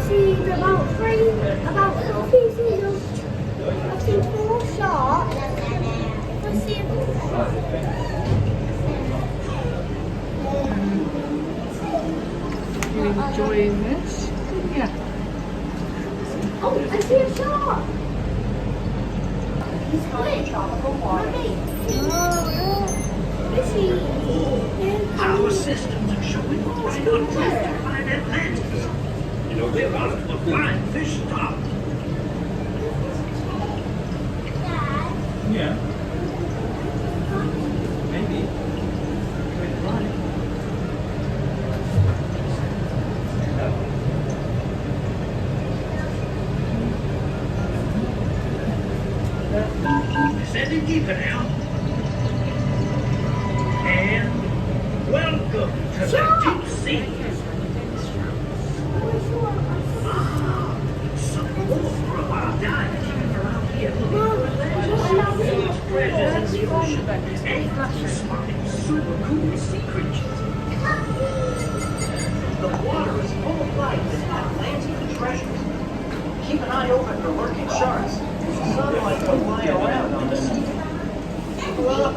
seen about 4 pieces of, I've seen 4 sharks. I've seen You enjoying this? Yeah. Oh, I see a shark! He's quick! Mommy! Oh, fishy! Our systems are showing right on track to find Atlantis. You know, we're off to a flying fish stop. Dad? Yeah. Maybe. Descending deeper now. And welcome to the deep sea. Some more of our divers around here looking for Atlantis. Treasures in the ocean and spotting super cool sea creatures. The water is full of life and Atlantean treasures. Keep an eye open for lurking sharks. Sunlight will fly around on the sea. Whoa,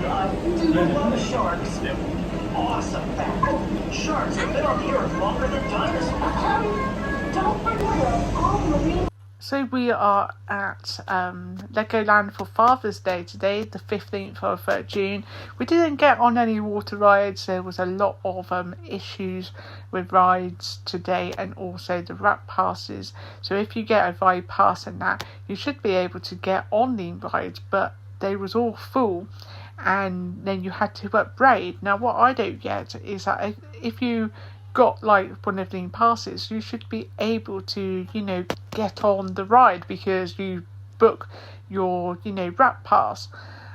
I do love sharks. Awesome fact. Sharks have been on the earth longer than dinosaurs. Don't forget all marine. So we are at Legoland for Father's Day today, the 15th of June. We didn't get on any water rides. There was a lot of issues with rides today, and also the wrap passes. So if you get a ride pass and that, you should be able to get on the rides, but they was all full, and then you had to upgrade. Now what I don't get is that if you got like one of the passes, you should be able to, you know, get on the ride because you book your, you know, wrap pass.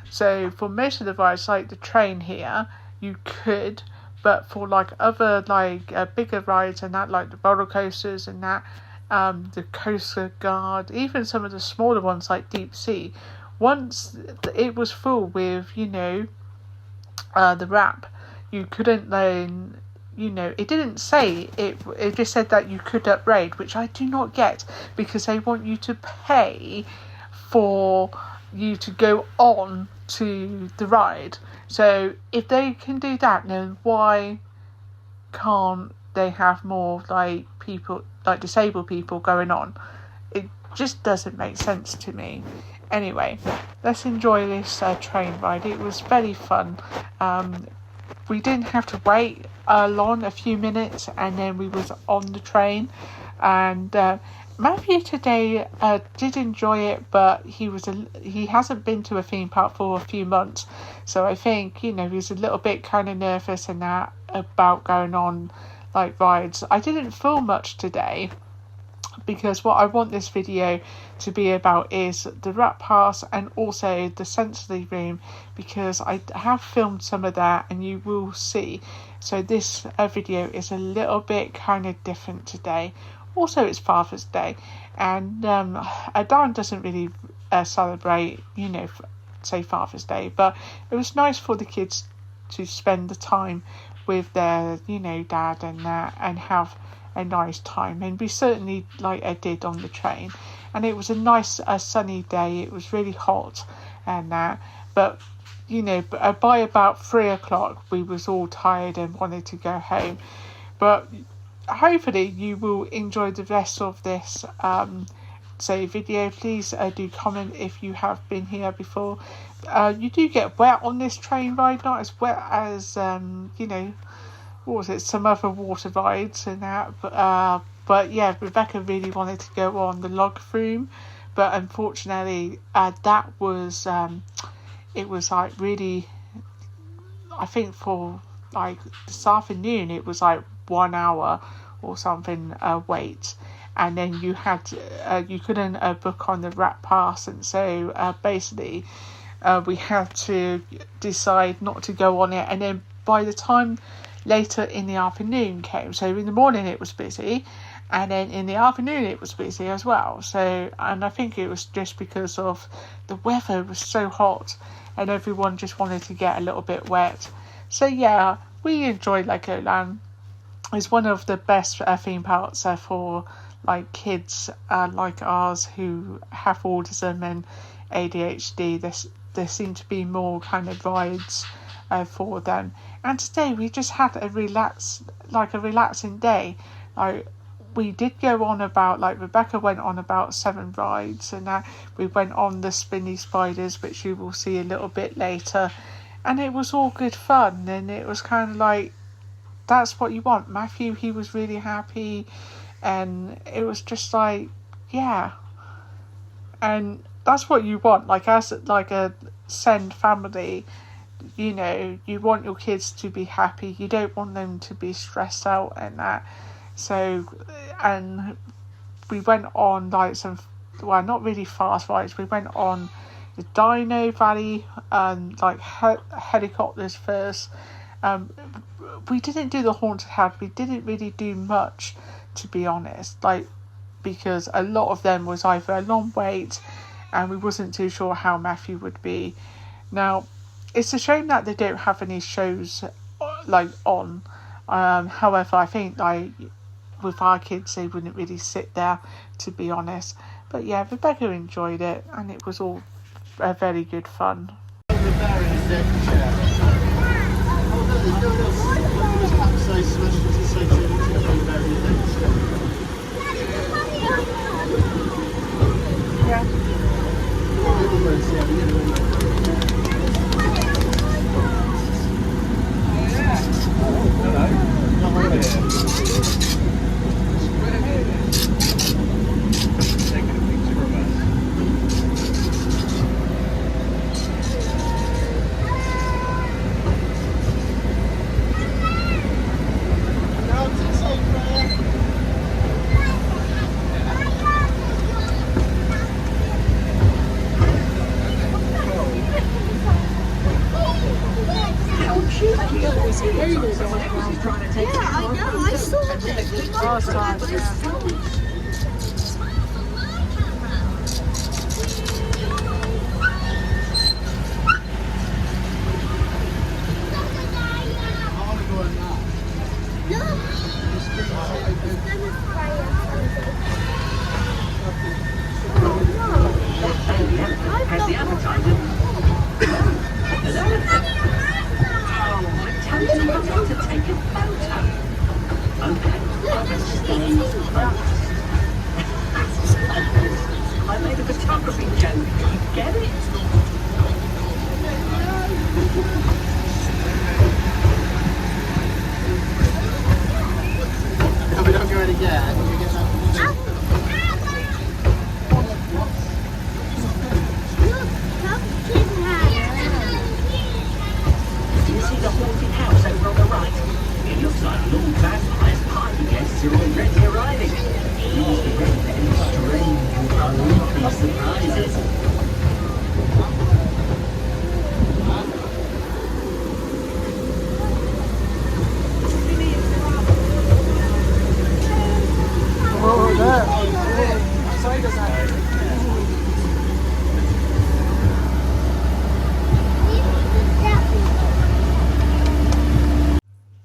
So for most of the rides, like the train here, you could, but for like other like bigger rides and that, like the roller coasters and that, the Coaster Guard, even some of the smaller ones like Deep Sea, once it was full with, you know, the wrap, you couldn't then, you know, it didn't say it just said that you could upgrade, which I do not get, because they want you to pay for you to go on to the ride. So if they can do that, then why can't they have more like people, like disabled people going on? It just doesn't make sense to me. Anyway, let's enjoy this train ride. It was very fun. We didn't have to wait long, a few minutes, and then we was on the train. And Matthew today did enjoy it, but he hasn't been to a theme park for a few months, so I think, you know, he's a little bit kind of nervous and that about going on like rides. I didn't feel much today, because what I want this video to be about is the wrap pass and also the sensory room, because I have filmed some of that and you will see. So this video is a little bit kind of different today. Also, it's Father's Day, and Darren doesn't really celebrate, you know, say Father's Day, but it was nice for the kids to spend the time with their, you know, dad and that, and have a nice time. And we certainly did on the train, and it was a nice sunny day. It was really hot and that, but you know, by about 3:00 we was all tired and wanted to go home. But hopefully you will enjoy the rest of this video. Please do comment if you have been here before. You do get wet on this train ride, not as wet as you know, what was it, some other water rides and that, but yeah, Rebecca really wanted to go on the log flume, but unfortunately that was it was like really, I think for like this afternoon it was like 1 hour or something wait, and then you had to, you couldn't book on the wrap pass, and so basically we had to decide not to go on it. And then by the time later in the afternoon came, so in the morning it was busy, and then in the afternoon it was busy as well. So, and I think it was just because of the weather was so hot and everyone just wanted to get a little bit wet. So yeah, we enjoyed Legoland. It's one of the best theme parks for like kids like ours who have autism and ADHD. There seem to be more kind of rides for them. And today we just had a relaxing day. Like we did go on about, like Rebecca went on about 7 rides, and we went on the spinny spiders, which you will see a little bit later, and it was all good fun. And it was kind of like, that's what you want. Matthew, he was really happy, and it was just like, yeah, and that's what you want. Like, as like a Send family, you know, you want your kids to be happy. You don't want them to be stressed out and that. So, and we went on like some, well, not really fast rides. We went on the Dino Valley, like helicopters first. We didn't do the haunted house. We didn't really do much, to be honest. Like, because a lot of them was either a long wait, and we wasn't too sure how Matthew would be. Now, it's a shame that they don't have any shows like on. However, I think like with our kids, they wouldn't really sit there, to be honest. But yeah, Rebecca enjoyed it, and it was all very good fun. I made a photography joke. Get it? No, we don't go in again. We get that. Do you see the haunted house over on the right? It looks like Lord Vampire's party guests are already arriving. He's ready for any strange and unlikely surprises.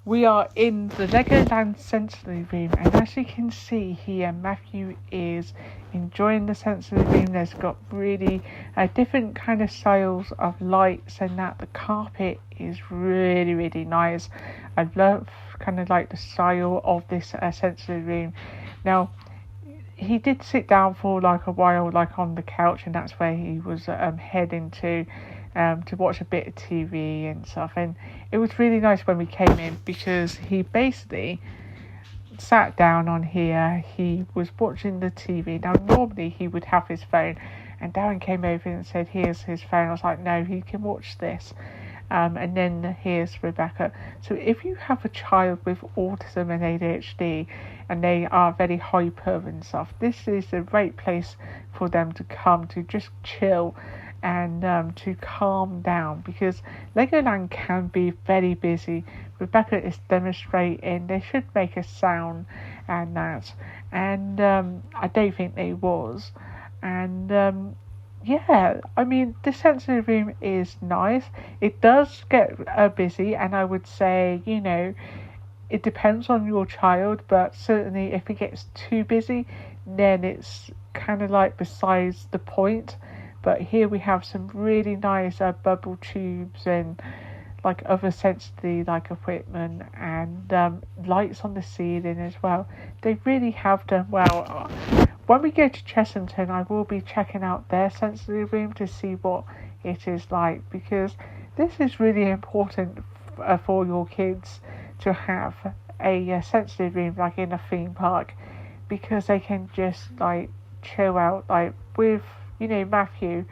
We are in the Legoland sensory room, and as you can see here, Matthew is enjoying the sensory room. There's got really different kind of styles of lights, and that the carpet is really, really nice. I love kind of like the style of this sensory room. Now, he did sit down for like a while, like on the couch, and that's where he was heading to watch a bit of TV and stuff. And it was really nice when we came in, because he basically sat down on here. He was watching the TV. Now, normally he would have his phone, and Darren came over and said, here's his phone. I was like, no, he can watch this. And then here's Rebecca. So if you have a child with autism and ADHD, and they are very hyper and stuff, this is a great place for them to come to just chill and to calm down, because Legoland can be very busy. Rebecca is demonstrating they should make a sound and that, and I don't think they was. And yeah, I mean, the sensory room is nice. It does get busy, and I would say, you know, it depends on your child, but certainly if it gets too busy, then it's kind of like besides the point. But here we have some really nice bubble tubes and like other sensory like equipment, and lights on the ceiling as well. They really have done well. When we go to Chessington, I will be checking out their sensory room to see what it is like, because this is really important for your kids to have a sensory room like in a theme park, because they can just like chill out. Like with, you know, Matthew,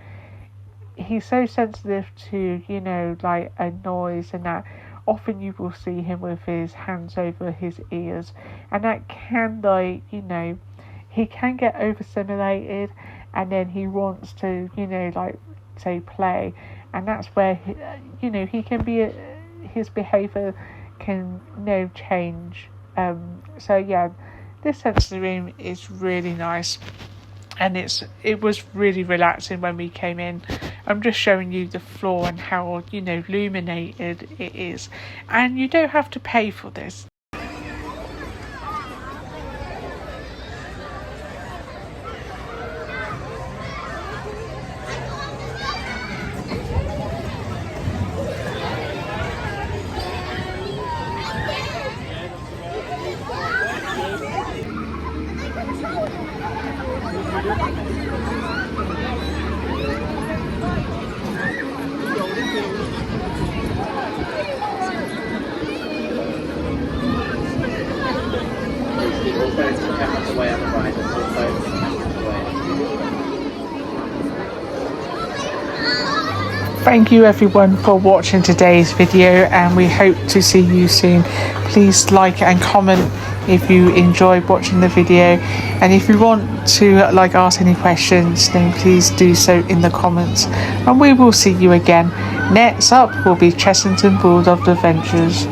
he's so sensitive to, you know, like a noise and that. Often you will see him with his hands over his ears, and that can, like, you know, he can get overstimulated, and then he wants to, you know, like say play, and that's where he, you know, he can be his behaviour can, you know, change. So yeah, this sensory room is really nice, and it was really relaxing when we came in. I'm just showing you the floor and how, you know, illuminated it is, and you don't have to pay for this. Thank you everyone for watching today's video, and we hope to see you soon. Please like and comment if you enjoyed watching the video, and if you want to like ask any questions, then please do so in the comments, and we will see you again. Next up will be Chessington Bulldog Adventures.